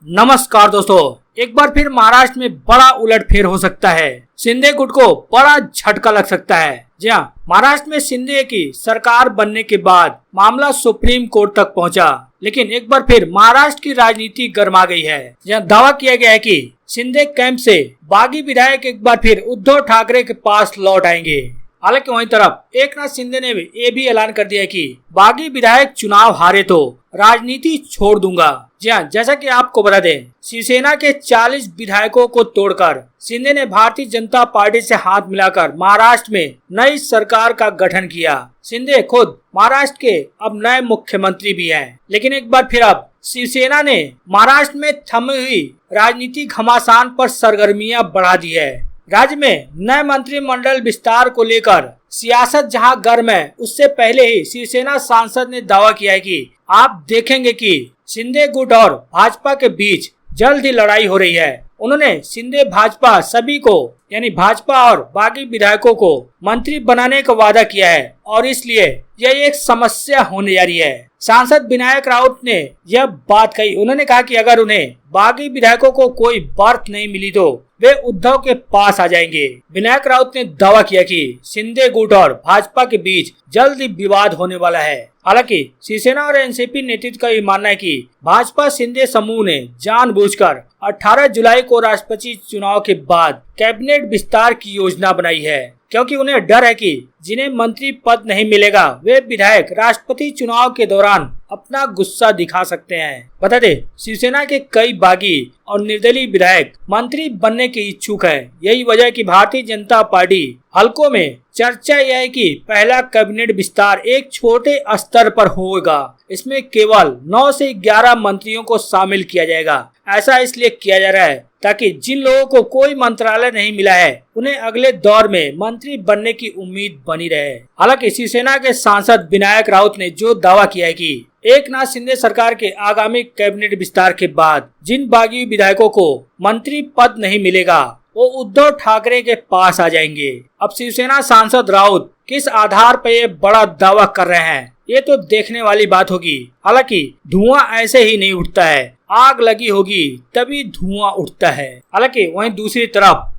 नमस्कार दोस्तों, एक बार फिर महाराष्ट्र में बड़ा उलटफेर हो सकता है। शिंदे गुट को बड़ा झटका लग सकता है। जी हाँ, महाराष्ट्र में शिंदे की सरकार बनने के बाद मामला सुप्रीम कोर्ट तक पहुंचा, लेकिन एक बार फिर महाराष्ट्र की राजनीति गर्मा गई है। जहां दावा किया गया है कि शिंदे कैंप से बागी विधायक एक बार फिर उद्धव ठाकरे के पास लौट आएंगे। हालांकि वहीं तरफ एकनाथ शिंदे ने ये भी ऐलान कर दिया कि बागी विधायक चुनाव हारे तो राजनीति छोड़ दूंगा। जी हाँ, जैसा कि आपको बता दें, शिवसेना के 40 विधायकों को तोड़कर शिंदे ने भारतीय जनता पार्टी से हाथ मिलाकर महाराष्ट्र में नई सरकार का गठन किया। शिंदे खुद महाराष्ट्र के अब नए मुख्यमंत्री भी हैं, लेकिन एक बार फिर अब शिवसेना ने महाराष्ट्र में थमी हुई राजनीतिक घमासान पर सरगर्मियां बढ़ा दी है। राज्य में नए मंत्रिमंडल विस्तार को लेकर सियासत जहां गर्म है, उससे पहले ही शिवसेना सांसद ने दावा किया है कि आप देखेंगे कि शिंदे गुट और भाजपा के बीच जल्द ही लड़ाई हो रही है। उन्होंने शिंदे भाजपा सभी को यानी भाजपा और बागी विधायकों को मंत्री बनाने का वादा किया है और इसलिए यह एक समस्या होने जा रही है। सांसद विनायक राउत ने यह बात कही। उन्होंने कहा कि अगर उन्हें बागी विधायकों को कोई बर्थ नहीं मिली तो वे उद्धव के पास आ जाएंगे। विनायक राउत ने दावा किया कि शिंदे गुट और भाजपा के बीच जल्द ही विवाद होने वाला है। हालांकि शिवसेना और एनसीपी नेतृत्व का ये मानना है कि भाजपा शिंदे समूह ने जानबूझकर 18 जुलाई को राष्ट्रपति चुनाव के बाद कैबिनेट विस्तार की योजना बनाई है, क्योंकि उन्हें डर है कि जिन्हें मंत्री पद नहीं मिलेगा वे विधायक राष्ट्रपति चुनाव के दौरान अपना गुस्सा दिखा सकते हैं। बता दें, शिवसेना के कई बागी और निर्दलीय विधायक मंत्री बनने के इच्छुक हैं। यही वजह है कि भारतीय जनता पार्टी हलकों में चर्चा यह है कि पहला कैबिनेट विस्तार एक छोटे स्तर पर होगा। इसमें केवल 9 से 11 मंत्रियों को शामिल किया जाएगा। ऐसा इसलिए किया जा रहा है ताकि जिन लोगों को कोई मंत्रालय नहीं मिला है उन्हें अगले दौर में मंत्री बनने की उम्मीद बनी रहे। हालांकि शिवसेना के सांसद विनायक राउत ने जो दावा किया है कि एकनाथ शिंदे सरकार के आगामी कैबिनेट विस्तार के बाद जिन बागी विधायकों को मंत्री पद नहीं मिलेगा वो उद्धव ठाकरे के पास आ जाएंगे। अब शिवसेना सांसद राउत किस आधार पर ये बड़ा दावा कर रहे हैं, ये तो देखने वाली बात होगी। हालांकि धुआं ऐसे ही नहीं उठता है, आग लगी होगी तभी धुआं उठता है। हालांकि वहीं दूसरी तरफ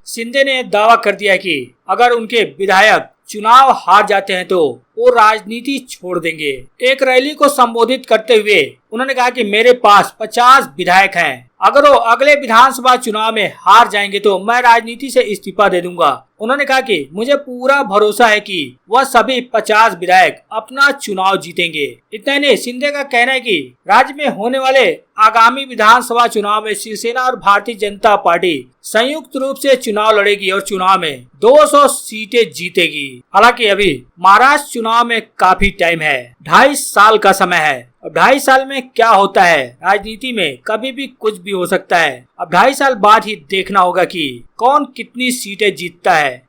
शिंदे ने दावा कर दिया कि अगर उनके विधायक चुनाव हार जाते हैं तो वो राजनीति छोड़ देंगे। एक रैली को संबोधित करते हुए उन्होंने कहा कि मेरे पास 50 विधायक हैं, अगर वो अगले विधानसभा चुनाव में हार जाएंगे तो मैं राजनीति से इस्तीफा दे दूंगा। उन्होंने कहा कि मुझे पूरा भरोसा है कि वह सभी 50 विधायक अपना चुनाव जीतेंगे। इतना ही नहीं, शिंदे का कहना है कि राज्य में होने वाले आगामी विधानसभा चुनाव में शिवसेना और भारतीय जनता पार्टी संयुक्त रूप से चुनाव लड़ेगी और चुनाव में 200 सीटें जीतेगी। हालांकि अभी महाराष्ट्र चुनाव में काफी टाइम है, 2.5 साल का समय है। अब 2.5 साल में क्या होता है, राजनीति में कभी भी कुछ भी हो सकता है। अब 2.5 साल बाद ही देखना होगा कि कौन कितनी सीटें जीतता है।